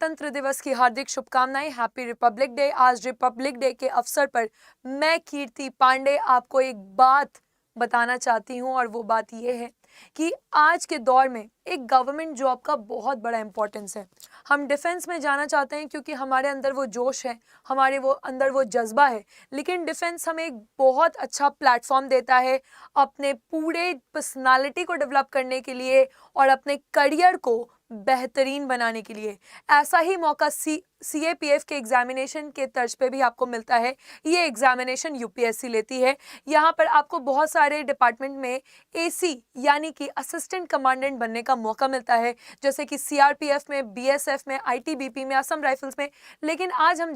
गणतंत्र दिवस की हार्दिक शुभकामनाएं। Happy Republic day. आज रिपब्लिक डे के अवसर पर मैं कीर्ति पांडे आपको एक बात बताना चाहती हूं और वो बात ये है कि आज के दौर में एक गवर्नमेंट जॉब का बहुत बड़ा इंपॉर्टेंस है। हम डिफेंस में जाना चाहते हैं क्योंकि हमारे अंदर वो जोश है, हमारे वो अंदर वो जज्बा है, लेकिन डिफेंस हमें एक बहुत अच्छा प्लेटफॉर्म देता है अपने पूरे पर्सनालिटी को डेवलप करने के लिए और अपने करियर को बेहतरीन बनाने के लिए। ऐसा ही मौका CAPF के एग्जामिनेशन के तर्ज पे भी आपको मिलता है। ये एग्जामिनेशन UPSC लेती है। यहाँ पर आपको बहुत सारे डिपार्टमेंट में AC यानी कि असिस्टेंट कमांडेंट बनने का मौका मिलता है, जैसे कि CRPF में, BSF में, ITBP में, असम राइफल्स में। लेकिन आज हम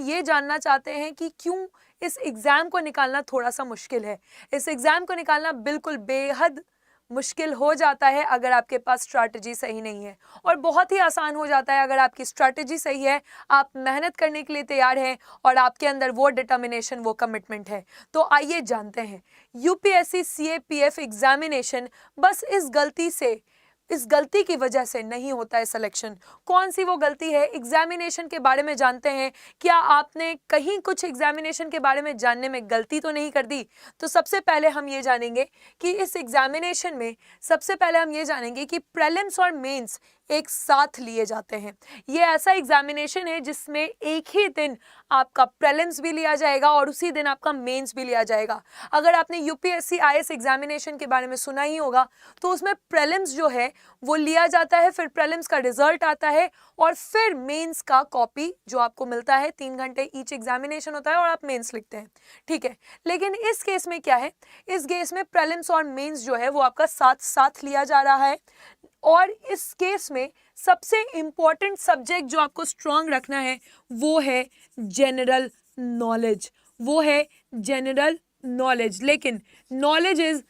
ये जानना चाहते हैं कि क्यों इस एग्जाम को निकालना थोड़ा सा मुश्किल है। इस एग्जाम को निकालना बिल्कुल बेहद मुश्किल हो जाता है अगर आपके पास स्ट्रैटेजी सही नहीं है, और बहुत ही आसान हो जाता है अगर आपकी स्ट्रैटेजी सही है, आप मेहनत करने के लिए तैयार हैं और आपके अंदर वो डिटर्मिनेशन, वो कमिटमेंट है। तो आइए जानते हैं UPSC CAPF एग्जामिनेशन बस इस गलती की वजह से नहीं होता है सिलेक्शन। कौन सी वो गलती है, एग्जामिनेशन के बारे में जानते हैं। क्या आपने कहीं कुछ एग्जामिनेशन के बारे में जानने में गलती तो नहीं कर दी? तो सबसे पहले हम ये जानेंगे कि इस एग्जामिनेशन में कि प्रीलिम्स और मेंस एक साथ लिए जाते हैं। ये ऐसा एग्जामिनेशन है जिसमें एक ही दिन आपका प्रीलिम्स भी लिया जाएगा और उसी दिन आपका मेंस भी लिया जाएगा। अगर आपने UPSC IAS एग्जामिनेशन के बारे में सुना ही होगा तो उसमें प्रीलिम्स जो है वो लिया जाता है, फिर प्रीलिम्स का रिजल्ट आता है और फिर मेंस का कॉपी जो आपको मिलता है। 3 घंटे ईच एग्जामिनेशन होता है और आप मेंस लिखते हैं, ठीक है। लेकिन इस केस में क्या है, इस केस में प्रीलिम्स और मेंस जो है वो आपका साथ साथ लिया जा रहा है। और इस केस में सबसे इंपॉर्टेंट सब्जेक्ट जो आपको स्ट्रांग रखना है वो है जनरल नॉलेज। लेकिन नॉलेज इज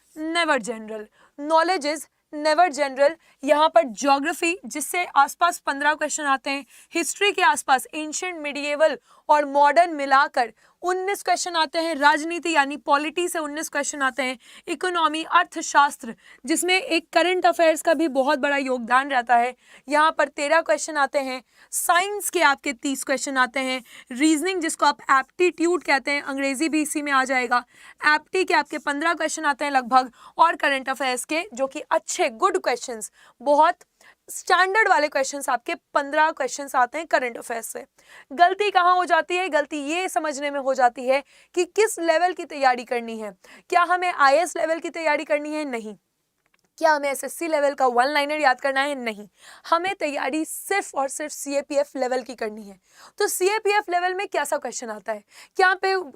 नेवर जनरल। यहाँ पर ज्योग्राफी, जिससे आसपास 15 क्वेश्चन आते हैं, हिस्ट्री के आसपास एंशिएंट, मिडिएवल और मॉडर्न मिलाकर 19 क्वेश्चन आते हैं, राजनीति यानी पॉलिटी से 19 क्वेश्चन आते हैं, इकोनॉमी, अर्थशास्त्र जिसमें एक करंट अफेयर्स का भी बहुत बड़ा योगदान रहता है, यहाँ पर 13 क्वेश्चन आते हैं, साइंस के आपके 30 क्वेश्चन आते हैं, रीजनिंग जिसको आप एप्टीट्यूड कहते हैं, अंग्रेजी भी इसी में आ जाएगा, एप्टी के आपके 15 क्वेश्चन आते हैं लगभग, और करंट अफेयर्स के जो कि अच्छे गुड क्वेश्चंस, बहुत स्टैंडर्ड वाले क्वेश्चंस, आपके 15 क्वेश्चंस आते हैं करंट अफेयर्स से। गलती कहाँ हो जाती है? गलती ये समझने में हो जाती है कि किस लेवल की तैयारी करनी है। क्या हमें IAS लेवल की तैयारी करनी है? नहीं। क्या हमें SSC लेवल का 1 लाइनर याद करना है? नहीं। हमें तैयारी सिर्फ और सिर्फ CAPF लेवल की करनी है। तो CAPF लेवल में कैसा क्वेश्चन आता है? क्या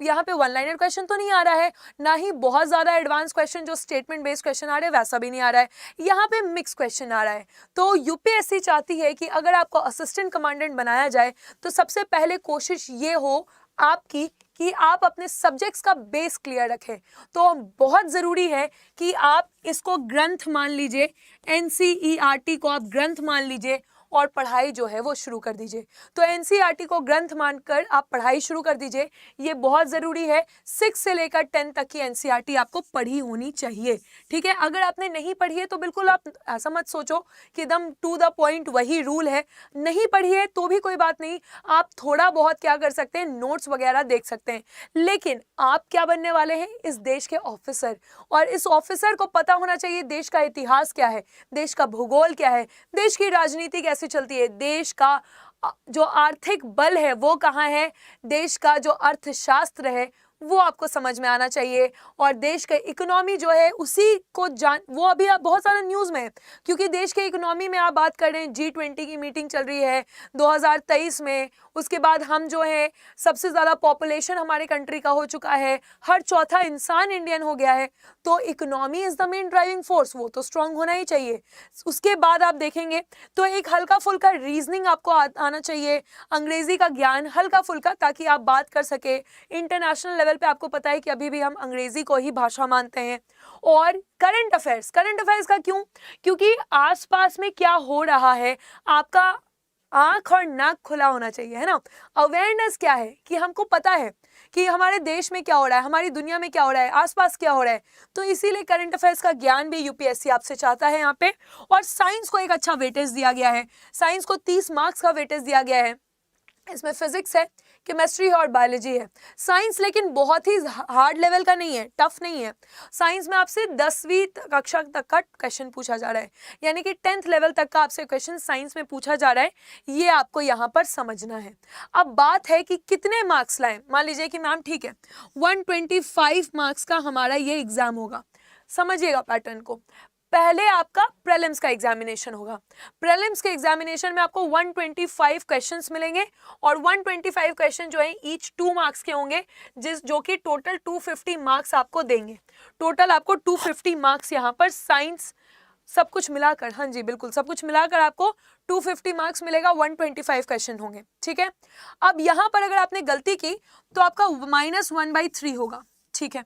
यहाँ पे 1 लाइनर क्वेश्चन तो नहीं आ रहा है, ना ही बहुत ज़्यादा एडवांस क्वेश्चन जो स्टेटमेंट बेस्ड क्वेश्चन आ रहे हैं वैसा भी नहीं आ रहा है, यहाँ पे मिक्स क्वेश्चन आ रहा है। तो UPSC चाहती है कि अगर आपको असिस्टेंट कमांडेंट बनाया जाए तो सबसे पहले कोशिश ये हो आपकी कि आप अपने सब्जेक्ट्स का बेस क्लियर रखें। तो बहुत ज़रूरी है कि आप इसको ग्रंथ मान लीजिए, NCERT को आप ग्रंथ मान लीजिए और पढ़ाई जो है वो शुरू कर दीजिए। तो NCERT को ग्रंथ मानकर आप पढ़ाई शुरू कर दीजिए, ये बहुत ज़रूरी है। 6 से लेकर 10 तक की NCERT आपको पढ़ी होनी चाहिए, ठीक है। अगर आपने नहीं पढ़ी है तो बिल्कुल आप ऐसा मत सोचो कि एकदम टू द पॉइंट वही रूल है। नहीं पढ़ी है तो भी कोई बात नहीं, आप थोड़ा बहुत क्या कर सकते हैं, नोट्स वगैरह देख सकते हैं। लेकिन आप क्या बनने वाले हैं? इस देश के ऑफिसर, और इस ऑफिसर को पता होना चाहिए देश का इतिहास क्या है, देश का भूगोल क्या है, देश की राजनीति कैसे चलती है, देश का जो आर्थिक बल है वो कहाँ है, देश का जो अर्थशास्त्र है वो आपको समझ में आना चाहिए, और देश का इकोनॉमी जो है उसी को वो अभी आप बहुत सारा न्यूज़ में है, क्योंकि देश के इकोनॉमी में आप बात कर रहे हैं, G20 की मीटिंग चल रही है 2023 में। उसके बाद हम जो है सबसे ज़्यादा पॉपुलेशन हमारे कंट्री का हो चुका है, हर चौथा इंसान इंडियन हो गया है। तो economy is the main driving force, वो तो स्ट्रांग होना ही चाहिए। उसके बाद आप देखेंगे तो एक हल्का फुल्का रीजनिंग आपको आना चाहिए, अंग्रेजी का ज्ञान हल्का फुल्का, ताकि आप बात कर सके इंटरनेशनल लेवल पे। आपको पता है कि अभी भी हम अंग्रेजी को ही भाषा मानते हैं। और करंट अफेयर्स का क्यों? क्योंकि आसपास में क्या हो रहा है आपका आंख और नाक खुला होना चाहिए, है ना। अवेयरनेस क्या है कि हमको पता है कि हमारे देश में क्या हो रहा है, हमारी दुनिया में क्या हो रहा है, आसपास क्या हो रहा है। तो इसीलिए करंट अफेयर्स का ज्ञान भी यूपीएससी आपसे चाहता है यहाँ पे। और साइंस को एक अच्छा वेटेज दिया गया है, साइंस को 30 मार्क्स का वेटेज दिया गया है। इसमें फिजिक्स है, केमिस्ट्री है और बायोलॉजी है। साइंस लेकिन बहुत ही हार्ड लेवल का नहीं है, टफ नहीं है। साइंस में आपसे 10वीं कक्षा तक का क्वेश्चन पूछा जा रहा है, यानी कि 10th लेवल तक का आपसे क्वेश्चन साइंस में पूछा जा रहा है, ये आपको यहाँ पर समझना है। अब बात है कि कितने मार्क्स लाएं। मान लीजिए कि मैम ठीक है 125 मार्क्स का हमारा ये एग्जाम होगा। समझिएगा पैटर्न को, पहले आपका प्रीलिम्स का एग्जामिनेशन होगा। प्रीलिम्स के एग्जामिनेशन में आपको 125 क्वेश्चंस मिलेंगे और 125 क्वेश्चन जो है ईच 2 मार्क्स के होंगे, जो कि टोटल 250 मार्क्स आपको देंगे। टोटल आपको 250 मार्क्स यहाँ पर साइंस सब कुछ मिलाकर, हाँ जी बिल्कुल सब कुछ मिलाकर आपको 250 मार्क्स मिलेगा। 125 क्वेश्चन होंगे, ठीक है। अब यहाँ पर अगर आपने गलती की तो आपका -1/3 होगा, ठीक है।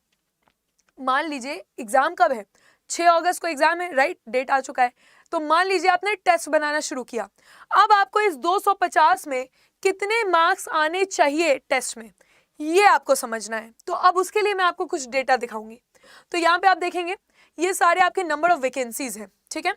मान लीजिए एग्जाम कब है, 6 अगस्त को एग्जाम है, राइट, डेट आ चुका है। तो मान लीजिए आपने टेस्ट बनाना शुरू किया। अब आपको इस 250 में कितने मार्क्स आने चाहिए टेस्ट में, ये आपको समझना है। तो अब उसके लिए मैं आपको कुछ डेटा दिखाऊंगी। तो यहाँ पे आप देखेंगे ये सारे आपके नंबर ऑफ वैकेंसीज है, ठीक है।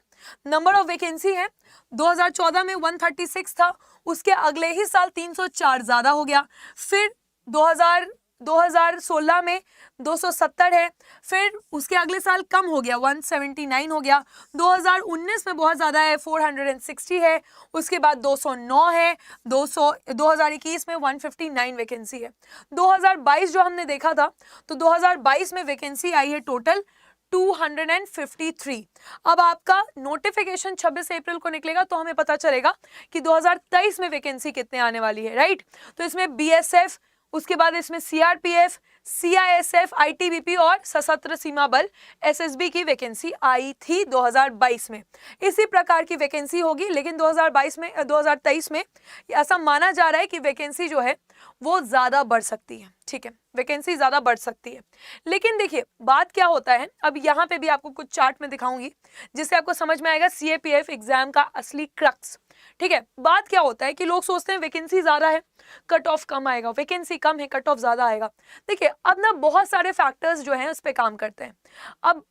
नंबर ऑफ वैकेंसी है 2014 में 136 था, उसके अगले ही साल 304 ज्यादा हो गया, फिर 2016 में 270 है, फिर उसके अगले साल कम हो गया 179 हो गया, 2019 में बहुत ज़्यादा है 460 है, उसके बाद 209 है, 2021 में 159 वैकेंसी है। 2022 जो हमने देखा था तो 2022 में वैकेंसी आई है टोटल 253। अब आपका नोटिफिकेशन 26 अप्रैल को निकलेगा तो हमें पता चलेगा कि 2023 में वैकेंसी कितने आने वाली है, राइट। तो इसमें बीएसएफ, उसके बाद इसमें सीआरपीएफ, सीआईएसएफ, आईटीबीपी और सशस्त्र सीमा बल एसएसबी की वैकेंसी आई थी 2022 में। इसी प्रकार की वैकेंसी होगी, लेकिन 2023 में ऐसा माना जा रहा है कि वैकेंसी जो है वो ज्यादा बढ़ सकती है, ठीक है, वैकेंसी ज्यादा बढ़ सकती है। लेकिन देखिए बात क्या होता है, अब यहाँ पे भी आपको कुछ चार्ट में दिखाऊंगी जिससे आपको समझ में आएगा सीएपीएफ एग्जाम का असली क्रक्स, ठीक है। बात क्या होता है कि लोग सोचते हैं वैकेंसी ज्यादा है कट ऑफ कम आएगा, वैकेंसी कम है कट ऑफ ज्यादा आएगा। देखिए अब ना बहुत सारे फैक्टर्स जो हैं उस पर काम करते हैं। अब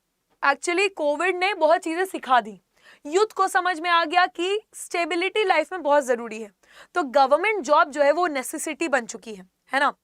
एक्चुअली कोविड ने बहुत चीजें सिखा दी, यूथ को समझ में आ गया कि स्टेबिलिटी लाइफ में बहुत जरूरी है, तो गवर्नमेंट जॉब जो है वो नेसेसिटी बन चुकी है ना।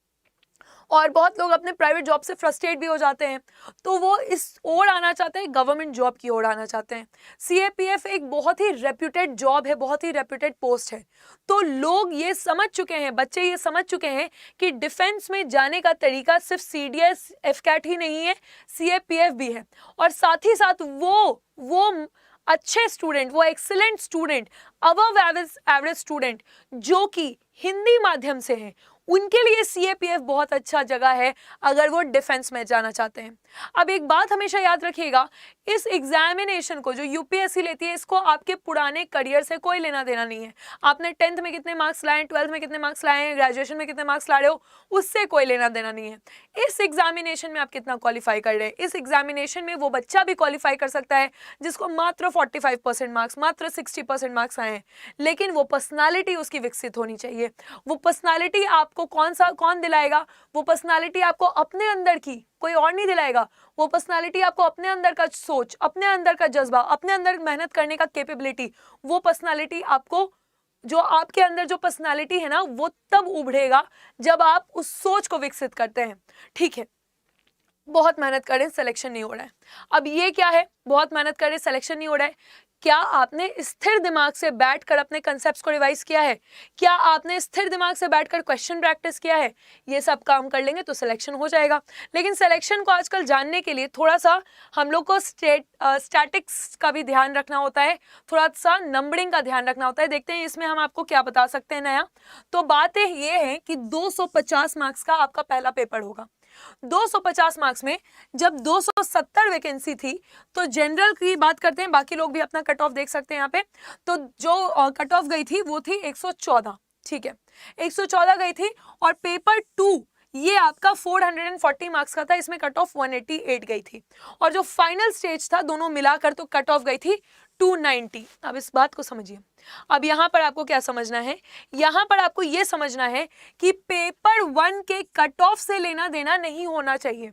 और बहुत लोग अपने प्राइवेट जॉब से फ्रस्ट्रेट भी हो जाते हैं, तो वो इस ओर आना चाहते हैं, गवर्नमेंट जॉब की ओर आना चाहते हैं। सीएपीएफ एक बहुत ही रेप्यूटेड जॉब है, बहुत ही रेप्यूटेड पोस्ट है। तो लोग ये समझ चुके हैं, बच्चे ये समझ चुके हैं कि डिफेंस में जाने का तरीका सिर्फ सीडीएस एफकैट ही नहीं है, सीएपीएफ भी है। और साथ ही साथ वो अच्छे स्टूडेंट, वो excellent student, above average student जो कि हिंदी माध्यम से हैं, उनके लिए सीएपीएफ बहुत अच्छा जगह है अगर वो डिफेंस में जाना चाहते हैं। अब एक बात हमेशा याद रखिएगा, इस एग्जामिनेशन को जो यूपीएससी लेती है इसको आपके पुराने करियर से कोई लेना देना नहीं है। आपने 10th में कितने मार्क्स लाए, 12th में कितने मार्क्स लाए हैं, ग्रेजुएशन में कितने मार्क्स ला रहे हो, उससे कोई लेना देना नहीं है। इस एग्जामिनेशन में आप कितना क्वालिफाई कर रहे हैं, इस एग्जामिनेशन में वो बच्चा भी क्वालिफाई कर सकता है जिसको मात्र 45% मार्क्स, मात्र 60% मार्क्स आए हैं, लेकिन वो पर्सनालिटी उसकी विकसित होनी चाहिए। वो पर्सनालिटी आपको कौन दिलाएगा, वो पर्सनालिटी आपको अपने अंदर की, कोई और नहीं दिलाएगा। वो पर्सनालिटी आपको अपने अंदर का सोच, अपने अंदर का जज्बा, अपने अंदर मेहनत करने का कैपेबिलिटी, वो पर्सनालिटी आपको, जो आपके अंदर जो पर्सनालिटी है ना, वो तब उभरेगा जब आप उस सोच को विकसित करते हैं, ठीक है। बहुत मेहनत करें, सिलेक्शन नहीं हो रहा है। अब ये क्या है, बहुत मेहनत करें, सिलेक्शन नहीं हो रहा है। क्या आपने स्थिर दिमाग से बैठकर अपने कंसेप्ट्स को रिवाइज किया है? क्या आपने स्थिर दिमाग से बैठकर क्वेश्चन प्रैक्टिस किया है? ये सब काम कर लेंगे तो सिलेक्शन हो जाएगा। लेकिन सिलेक्शन को आजकल जानने के लिए थोड़ा सा हम लोग को स्टैटिक्स का भी ध्यान रखना होता है, थोड़ा सा नंबरिंग का ध्यान रखना होता है। देखते हैं इसमें हम आपको क्या बता सकते हैं नया। तो बातें ये हैं कि 250 मार्क्स का आपका पहला पेपर होगा। 250 मार्क्स में जब 270 वैकेंसी थी, तो जनरल की बात करते हैं, बाकी लोग भी अपना कट ऑफ देख सकते हैं यहाँ पे। तो जो कट ऑफ गई थी वो थी 114, ठीक है, 114 गई थी। और पेपर 2 ये आपका 440 मार्क्स का था, इसमें कट ऑफ 188 गई थी। और जो फाइनल स्टेज था दोनों मिलाकर तो कट ऑफ गई थी 290। अब इस बात को समझिए, अब यहाँ पर आपको क्या समझना है, यहाँ पर आपको ये समझना है कि पेपर 1 के कट ऑफ से लेना देना नहीं होना चाहिए।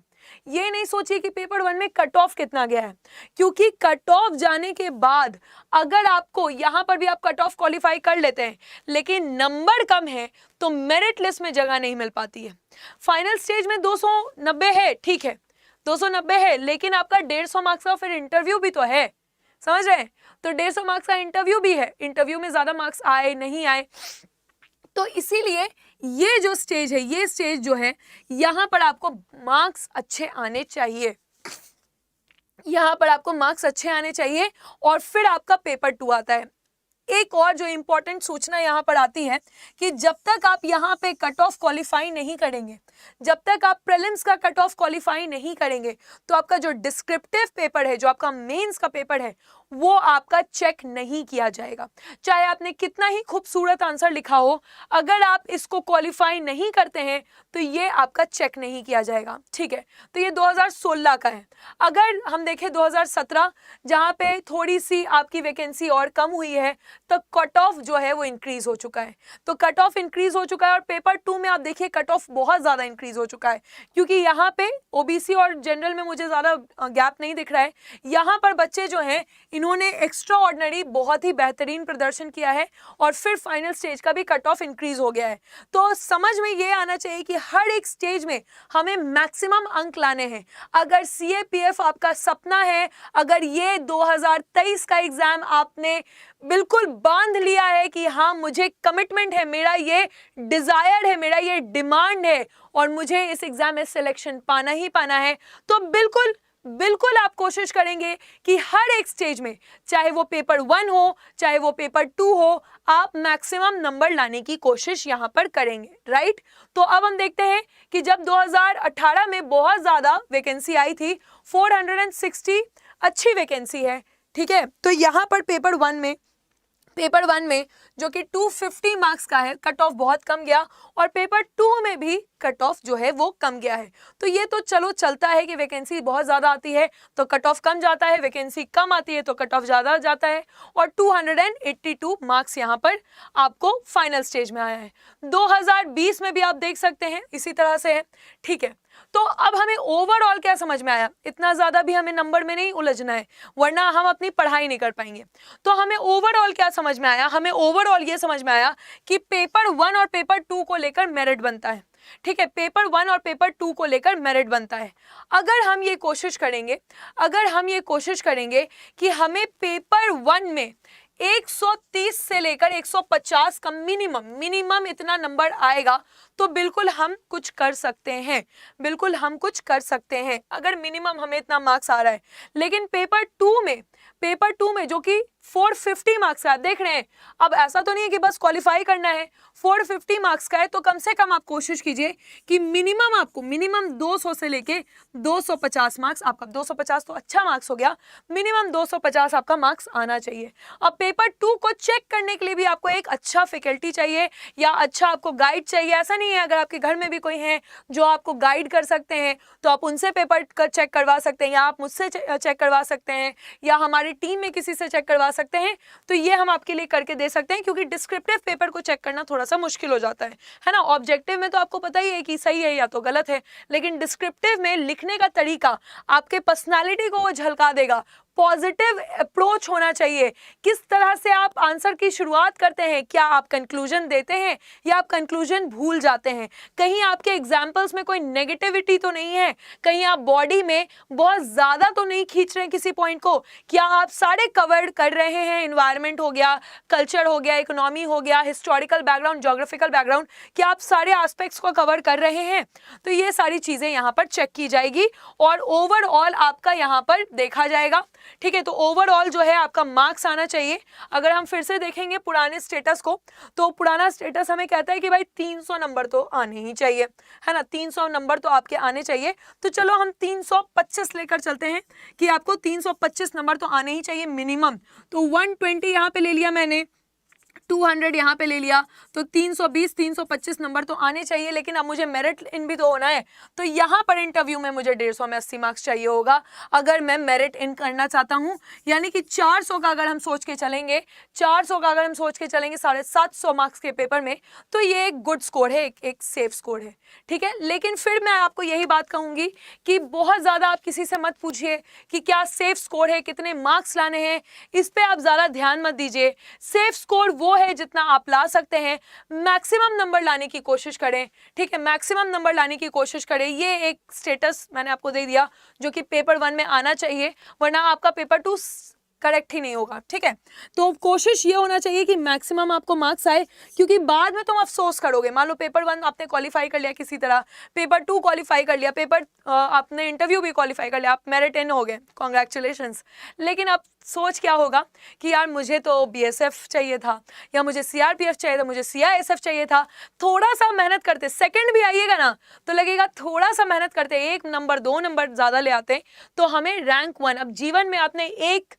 ये नहीं सोचिए कि पेपर 1 में कट ऑफ कितना गया है, क्योंकि कट ऑफ जाने के बाद अगर आपको यहाँ पर भी आप कट ऑफ क्वालिफाई कर लेते हैं लेकिन नंबर कम है तो मेरिट लिस्ट में जगह नहीं मिल पाती है। फाइनल स्टेज में 290 है, ठीक है 290 है, लेकिन आपका 150 मार्क्स का फिर इंटरव्यू भी तो है, समझ रहे हैं? तो 150 मार्क्स का इंटरव्यू भी है, इंटरव्यू में ज्यादा मार्क्स आए नहीं आए, तो इसीलिए ये जो स्टेज है, ये स्टेज जो है, यहां पर आपको मार्क्स अच्छे आने चाहिए, यहां पर आपको मार्क्स अच्छे आने चाहिए और फिर आपका पेपर 2 आता है। एक और जो इंपॉर्टेंट सूचना यहाँ पर आती है कि जब तक आप यहाँ पे कट ऑफ क्वालिफाई नहीं करेंगे, जब तक आप प्रीलिम्स का कट ऑफ क्वालिफाई नहीं करेंगे, तो आपका जो डिस्क्रिप्टिव पेपर है, जो आपका मेंस का पेपर है, वो आपका चेक नहीं किया जाएगा। चाहे आपने कितना ही खूबसूरत आंसर लिखा हो, अगर आप इसको क्वालिफाई नहीं करते हैं तो ये आपका चेक नहीं किया जाएगा, ठीक है? तो ये 2016 का है। अगर हम देखें 2017, जहाँ पे थोड़ी सी आपकी वैकेंसी और कम हुई है, तो कट ऑफ जो है वो इंक्रीज हो चुका है, तो कट ऑफ इंक्रीज हो चुका है और पेपर 2 में आप देखिए कट ऑफ बहुत ज्यादा इंक्रीज हो चुका है, क्योंकि यहाँ पे ओबीसी और जनरल में मुझे ज्यादा गैप नहीं दिख रहा है। यहाँ पर बच्चे जो हैं इन्होंने एक्स्ट्रा ऑर्डिनरी बहुत ही बेहतरीन प्रदर्शन किया है और फिर फाइनल स्टेज का भी कट ऑफ इंक्रीज हो गया है। तो समझ में ये आना चाहिए कि हर एक स्टेज में हमें मैक्सिमम अंक लाने हैं। अगर सीएपीएफ आपका सपना है, अगर ये 2023 का एग्जाम आपने बिल्कुल बांध लिया है कि हाँ मुझे कमिटमेंट है, मेरा ये डिजायर है, मेरा ये डिमांड है और मुझे इस एग्जाम में सिलेक्शन पाना ही पाना है, तो बिल्कुल बिल्कुल आप कोशिश करेंगे कि हर एक स्टेज में, चाहे वो पेपर 1 हो चाहे वो पेपर 2 हो, आप मैक्सिमम नंबर लाने की कोशिश यहां पर करेंगे, राइट? तो अब हम देखते हैं कि जब 2018 में बहुत ज्यादा वैकेंसी आई थी, 460 अच्छी वैकेंसी है, ठीक है? तो यहां पर पेपर 1 में जो कि 250 मार्क्स का है, कट ऑफ बहुत कम गया और पेपर 2 में भी कट ऑफ जो है वो कम गया है। तो ये तो चलो चलता है कि वैकेंसी बहुत ज़्यादा आती है तो कट ऑफ कम जाता है, वैकेंसी कम आती है तो कट ऑफ ज़्यादा जाता है, और 282 मार्क्स यहाँ पर आपको फाइनल स्टेज में आया है। 2020 में भी आप देख सकते हैं इसी तरह से है, ठीक है? तो अब हमें ओवरऑल क्या समझ में आया, इतना ज्यादा भी हमें नंबर में नहीं उलझना है वरना हम अपनी पढ़ाई नहीं कर पाएंगे। तो हमें ओवरऑल क्या समझ में आया, हमें ओवरऑल ये समझ में आया कि पेपर 1 और पेपर 2 को लेकर मेरिट बनता है, ठीक है? पेपर 1 और पेपर 2 को लेकर मेरिट बनता है। अगर हम ये कोशिश करेंगे कि हमें पेपर 1 में 130 से लेकर 150 का मिनिमम इतना नंबर आएगा तो बिल्कुल हम कुछ कर सकते हैं, बिल्कुल हम कुछ कर सकते हैं अगर मिनिमम हमें इतना मार्क्स आ रहा है। लेकिन पेपर 2 में जो कि 450 मार्क्स का, देख रहे हैं, अब ऐसा तो नहीं है कि बस क्वालिफाई करना है, 450 मार्क्स का है, तो कम से कम आप कोशिश कीजिए कि मिनिमम 200 से लेके 250 मार्क्स, आपका 250 तो अच्छा मार्क्स हो गया, मिनिमम 250 आपका मार्क्स आना चाहिए। अब पेपर 2 को चेक करने के लिए भी आपको एक अच्छा फैकल्टी चाहिए या अच्छा आपको गाइड चाहिए। ऐसा नहीं है, अगर आपके घर में भी कोई है जो आपको गाइड कर सकते हैं तो आप उनसे पेपर चेक करवा सकते हैं, या आप मुझसे चेक करवा सकते हैं, या हमारी टीम में किसी से चेक करवा सकते हैं, तो ये हम आपके लिए करके दे सकते हैं, क्योंकि डिस्क्रिप्टिव पेपर को चेक करना थोड़ा सा मुश्किल हो जाता है ना? ऑब्जेक्टिव में तो आपको पता ही है कि सही है या तो गलत है, लेकिन डिस्क्रिप्टिव में लिखने का तरीका आपके पर्सनालिटी को वो झलका देगा। पॉजिटिव अप्रोच होना चाहिए, किस तरह से आप आंसर की शुरुआत करते हैं, क्या आप कंक्लूजन देते हैं या आप कंक्लूजन भूल जाते हैं, कहीं आपके एग्जाम्पल्स में कोई नेगेटिविटी तो नहीं है, कहीं आप बॉडी में बहुत ज्यादा तो नहीं खींच रहे हैं किसी पॉइंट को, क्या आप सारे कवर कर रहे हैं, एनवायरनमेंट हो गया, कल्चर हो गया, इकोनॉमी हो गया, हिस्टोरिकल बैकग्राउंड, ज्योग्राफिकल बैकग्राउंड, क्या आप सारे एस्पेक्ट्स को कवर कर रहे हैं? तो ये सारी चीजें यहाँ पर चेक की जाएगी और ओवरऑल आपका यहाँ पर देखा जाएगा, ठीक है? तो ओवरऑल जो है आपका मार्क्स आना चाहिए। अगर हम फिर से देखेंगे पुराने स्टेटस को, तो पुराना स्टेटस हमें कहता है कि भाई 300 नंबर तो आने ही चाहिए, है ना? 300 नंबर तो आपके आने चाहिए। तो चलो हम 325 लेकर चलते हैं कि आपको 325 नंबर तो आने ही चाहिए मिनिमम। तो 120 यहाँ पे ले लिया मैंने, 200 यहाँ पे ले लिया तो 320 325 नंबर तो आने चाहिए, लेकिन अब मुझे मेरिट इन भी तो होना है, तो यहाँ पर इंटरव्यू में मुझे 150 में 80 मार्क्स चाहिए होगा अगर मैं मेरिट इन करना चाहता हूँ। यानी कि 400 का अगर हम सोच के चलेंगे, 400 का अगर हम सोच के चलेंगे 750 मार्क्स के पेपर में, तो ये एक गुड स्कोर है, एक सेफ स्कोर है, ठीक है। लेकिन फिर मैं आपको यही बात कहूँगी कि बहुत ज़्यादा आप किसी से मत पूछिए कि क्या सेफ स्कोर है, कितने मार्क्स लाने हैं, इस पर आप ज़्यादा ध्यान मत दीजिए। सेफ स्कोर वो है जितना आप ला सकते हैं, मैक्सिमम नंबर लाने की कोशिश करें, ठीक है, मैक्सिमम नंबर लाने की कोशिश करें। ये एक स्टेटस मैंने आपको दे दिया जो कि पेपर 1 में आना चाहिए, वरना आपका पेपर 2 करेक्ट ही नहीं होगा, ठीक है। तो कोशिश ये होना चाहिए कि मैक्सिमम आपको मार्क्स आए, क्योंकि बाद में तुम अफसोस करोगे। मान लो पेपर 1 आपने क्वालिफाई कर लिया किसी तरह, पेपर 2 क्वालिफाई कर लिया, पेपर आपने इंटरव्यू भी क्वालिफाई कर लिया, आप मेरिट इन हो गए, कॉन्ग्रेचुलेशंस, लेकिन अब सोच क्या होगा कि यार मुझे तो बीएसएफ चाहिए था, या मुझे सीआरपीएफ चाहिए था, मुझे सीआईएसएफ चाहिए था। थोड़ा सा मेहनत करते, सेकंड भी आइएगा ना तो लगेगा थोड़ा सा मेहनत करते, 1 नंबर 2 नंबर ज़्यादा ले आते तो हमें रैंक 1। अब जीवन में आपने एक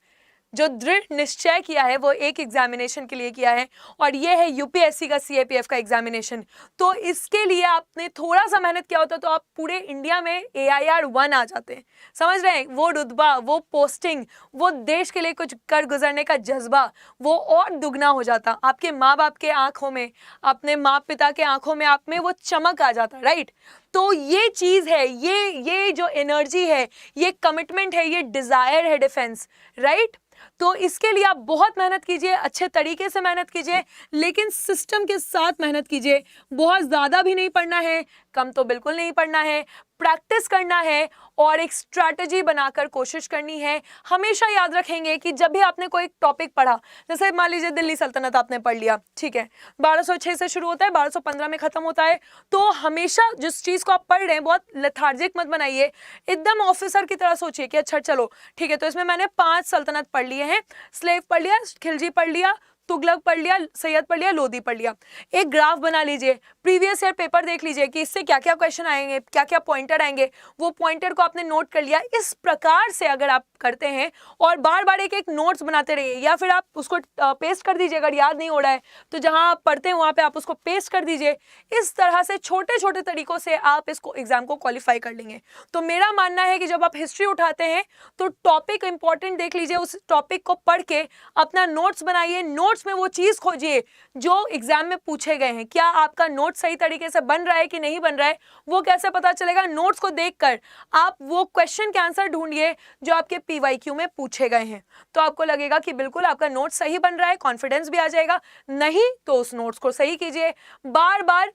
जो दृढ़ निश्चय किया है वो एक एग्जामिनेशन के लिए किया है, और ये है यूपीएससी का सीएपीएफ का एग्जामिनेशन। तो इसके लिए आपने थोड़ा सा मेहनत किया होता तो आप पूरे इंडिया में AIR 1 आ जाते। समझ रहे हैं? वो रुतबा, वो पोस्टिंग, वो देश के लिए कुछ कर गुजरने का जज्बा, वो और दुगना हो जाता। आपके माँ बाप के आंखों में, अपने माँ पिता के आंखों में, आप में वो चमक आ जाता, राइट। तो ये चीज़ है, ये जो एनर्जी है, ये कमिटमेंट है, ये डिज़ायर है डिफेंस, राइट। तो इसके लिए आप बहुत मेहनत कीजिए, अच्छे तरीके से मेहनत कीजिए, लेकिन सिस्टम के साथ मेहनत कीजिए। बहुत ज़्यादा भी नहीं पढ़ना है, कम तो बिल्कुल नहीं पढ़ना है, प्रैक्टिस करना है और एक स्ट्रैटेजी बनाकर कोशिश करनी है। हमेशा याद रखेंगे कि जब भी आपने कोई टॉपिक पढ़ा, जैसे मान लीजिए दिल्ली सल्तनत आपने पढ़ लिया, ठीक है, 1206 से शुरू होता है, 1215 में खत्म होता है, तो हमेशा जिस चीज़ को आप पढ़ रहे हैं बहुत लेथार्जिक मत बनाइए, एकदम ऑफिसर की तरह सोचिए कि अच्छा चलो ठीक है, तो इसमें मैंने 5 सल्तनत पढ़ लिए हैं, स्लेव पढ़ लिया, खिलजी पढ़ लिया, तुगलक पढ़ लिया, सैयद पढ़ लिया, लोधी पढ़ लिया। एक ग्राफ बना लीजिए, प्रीवियस ईयर पेपर देख लीजिए कि इससे क्या क्या क्वेश्चन आएंगे, क्या क्या पॉइंटर आएंगे, वो पॉइंटर को आपने नोट कर लिया। इस प्रकार से अगर आप करते हैं और बार बार एक एक नोट्स बनाते रहिए, या फिर आप उसको पेस्ट कर दीजिए, अगर याद नहीं हो रहा है तो जहां आप पढ़ते हैं वहां पे आप उसको पेस्ट कर दीजिए। इस तरह से छोटे छोटे तरीकों से आप इसको एग्जाम को क्वालिफाई कर लेंगे। तो मेरा मानना है कि जब आप हिस्ट्री उठाते हैं तो टॉपिक इंपॉर्टेंट देख लीजिए, उस टॉपिक को पढ़ के अपना नोट्स बनाइए, नोट्स में वो चीज खोजिए जो एग्जाम में पूछे गए हैं। क्या आपका नोट सही तरीके से बन रहा है कि नहीं बन रहा है, वो कैसे पता चलेगा? नोट्स को देखकर आप वो क्वेश्चन के आंसर ढूंढिए जो आपके पीवाईक्यू में पूछे गए हैं, तो आपको लगेगा कि बिल्कुल आपका नोट सही बन रहा है, कॉन्फिडेंस भी आ जाएगा। नहीं तो उस नोट्स को सही कीजिए बार बार।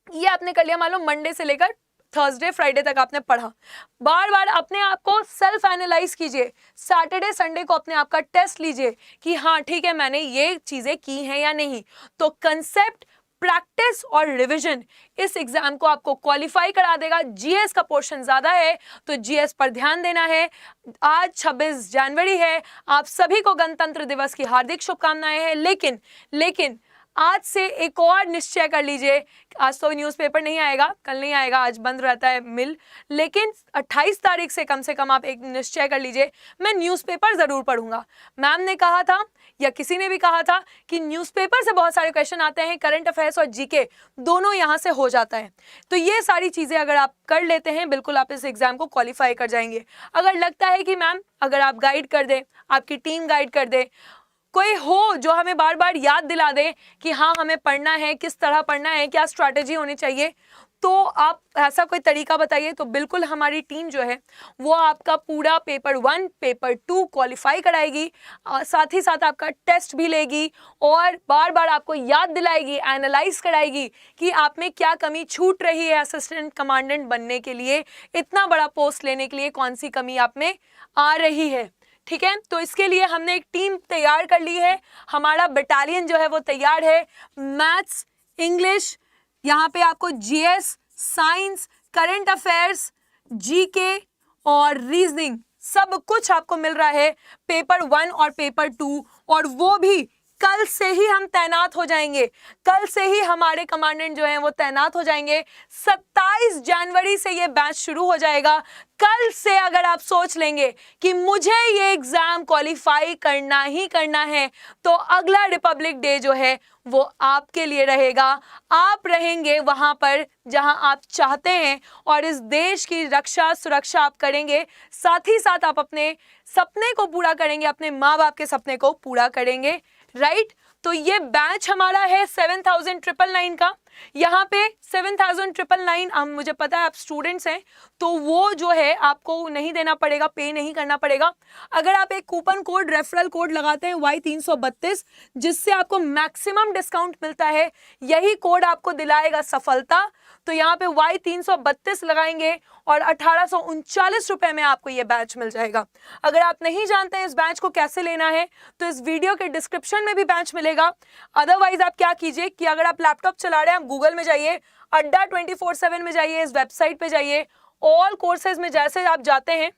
ये आपने कर लिया, मान लो मंडे से लेकर थर्सडे फ्राइडे तक आपने पढ़ा, बार बार अपने आप को सेल्फ एनालाइज कीजिए। सैटरडे संडे को अपने आप का टेस्ट लीजिए कि हाँ ठीक है, मैंने ये चीजें की हैं या नहीं। तो कंसेप्ट, प्रैक्टिस और रिवीजन इस एग्जाम को आपको क्वालिफाई करा देगा। जीएस का पोर्शन ज्यादा है तो जीएस पर ध्यान देना है। आज 26 जनवरी है, आप सभी को गणतंत्र दिवस की हार्दिक शुभकामनाएं हैं। लेकिन आज से एक और निश्चय कर लीजिए, आज तो न्यूज़पेपर नहीं आएगा, कल नहीं आएगा, आज बंद रहता है मिल, लेकिन 28 तारीख से कम आप एक निश्चय कर लीजिए, मैं न्यूज़पेपर ज़रूर पढ़ूंगा। मैम ने कहा था या किसी ने भी कहा था कि न्यूज़पेपर से बहुत सारे क्वेश्चन आते हैं, करंट अफेयर्स और जीके दोनों यहाँ से हो जाता है। तो ये सारी चीज़ें अगर आप कर लेते हैं, बिल्कुल आप इस एग्ज़ाम को क्वालिफाई कर जाएंगे। अगर लगता है कि मैम अगर आप गाइड कर दें, आपकी टीम गाइड कर दे, कोई हो जो हमें बार बार याद दिला दे कि हाँ हमें पढ़ना है, किस तरह पढ़ना है, क्या स्ट्रैटेजी होनी चाहिए, तो आप ऐसा कोई तरीका बताइए। तो बिल्कुल हमारी टीम जो है वो आपका पूरा पेपर 1 पेपर 2 क्वालिफाई कराएगी, साथ ही साथ आपका टेस्ट भी लेगी और बार बार आपको याद दिलाएगी, एनालाइज कराएगी कि आप में क्या कमी छूट रही है असिस्टेंट कमांडेंट बनने के लिए, इतना बड़ा पोस्ट लेने के लिए कौन सी कमी आप में आ रही है। ठीक है, तो इसके लिए हमने एक टीम तैयार कर ली है, हमारा बटालियन जो है वो तैयार है। मैथ्स, इंग्लिश, यहाँ पे आपको GS, science, current affairs, GK और रीजनिंग सब कुछ आपको मिल रहा है पेपर 1 और पेपर 2, और वो भी कल से ही हम तैनात हो जाएंगे, कल से ही हमारे कमांडेंट जो हैं वो तैनात हो जाएंगे। 27 जनवरी से ये बैच शुरू हो जाएगा। कल से अगर आप सोच लेंगे कि मुझे ये एग्जाम क्वालिफाई करना ही करना है, तो अगला रिपब्लिक डे जो है वो आपके लिए रहेगा। आप रहेंगे वहां पर जहां आप चाहते हैं और इस देश की रक्षा सुरक्षा आप करेंगे, साथ ही साथ आप अपने सपने को पूरा करेंगे, अपने माँ बाप के सपने को पूरा करेंगे, राइट। तो ये बैच हमारा है 7,999 का। यहाँ पे 7,999 हम, मुझे पता है आप स्टूडेंट्स हैं, तो वो जो है आपको नहीं देना पड़ेगा, पे नहीं करना पड़ेगा। अगर आप एक कूपन कोड, रेफरल कोड लगाते हैं Y332, जिससे आपको मैक्सिमम डिस्काउंट मिलता है, यही कोड आपको दिलाएगा सफलता। तो यहाँ पे Y332 लगाएंगे और 1839 रुपए में आपको ये बैच मिल जाएगा। अगर आप नहीं जानते हैं इस बैच को कैसे लेना है, तो इस वीडियो के डिस्क्रिप्शन में भी बैच मिलेगा। अदरवाइज आप क्या कीजिए कि अगर आप लैपटॉप चला रहे हैं, आप गूगल में जाइए, अड्डा 24/7 में जाइए, इस वेबसाइट पे जाइए, ऑल कोर्सेज में जैसे आप जाते हैं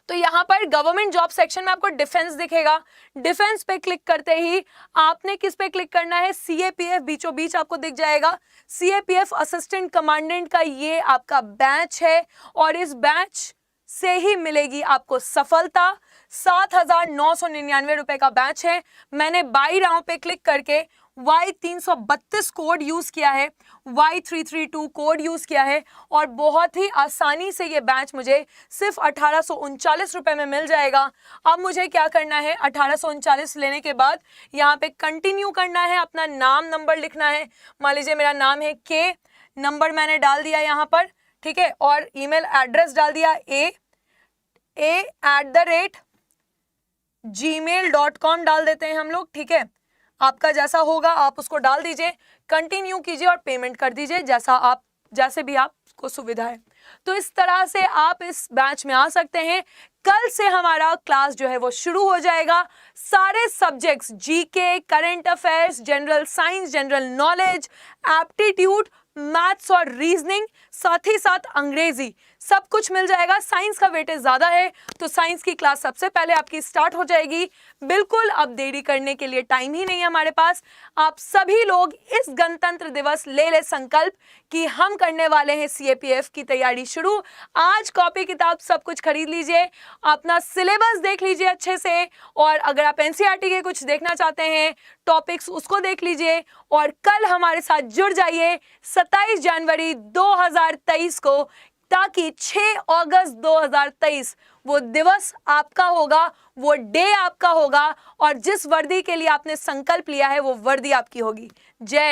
तो यहाँ पर गवर्नमेंट जॉब सेक्शन में आपको डिफेंस दिखेगा। डिफेंस पे क्लिक करते ही आपने किस पे क्लिक करना है, CAPF बीचों बीच आपको दिख जाएगा। CAPF असिस्टेंट कमांडेंट का ये आपका बैच है और इस बैच से ही मिलेगी आपको सफलता। 7,999 रुपए का बैच है। मैंने बाई नाउ पे क्लिक करके Y332 कोड यूज किया है, Y332 कोड यूज किया है और बहुत ही आसानी से ये बैच मुझे सिर्फ 1839 रुपए में मिल जाएगा। अब मुझे क्या करना है, 1839 लेने के बाद यहाँ पे कंटिन्यू करना है, अपना नाम नंबर लिखना है। मान लीजिए मेरा नाम है के, नंबर मैंने डाल दिया यहाँ पर, ठीक है, और ईमेल एड्रेस डाल दिया a@gmail.com डाल देते हैं हम लोग, ठीक है। आपका जैसा होगा आप उसको डाल दीजिए, कंटिन्यू कीजिए और पेमेंट कर दीजिए, जैसे भी आपको सुविधा है। तो इस तरह से आप इस बैच में आ सकते हैं। कल से हमारा क्लास जो है वो शुरू हो जाएगा। सारे subjects, GK, current affairs, general science, general knowledge, aptitude, maths और रीजनिंग, साथ ही साथ अंग्रेजी, सब कुछ मिल जाएगा। साइंस का वेटेज ज्यादा है तो साइंस की क्लास सबसे पहले आपकी स्टार्ट हो जाएगी। बिल्कुल अब देरी करने के लिए टाइम ही नहीं है हमारे पास। आप सभी लोग इस गणतंत्र दिवस ले संकल्प कि हम करने वाले हैं CAPF की तैयारी शुरू। आज कॉपी किताब सब कुछ खरीद लीजिए, अपना सिलेबस देख लीजिए अच्छे से, और अगर आप NCERT के कुछ देखना चाहते हैं टॉपिक्स उसको देख लीजिए और कल हमारे साथ जुड़ जाइए 27 जनवरी 2023 को, ताकि 6 अगस्त 2023 वो दिवस आपका होगा, वो डे आपका होगा और जिस वर्दी के लिए आपने संकल्प लिया है वो वर्दी आपकी होगी। जय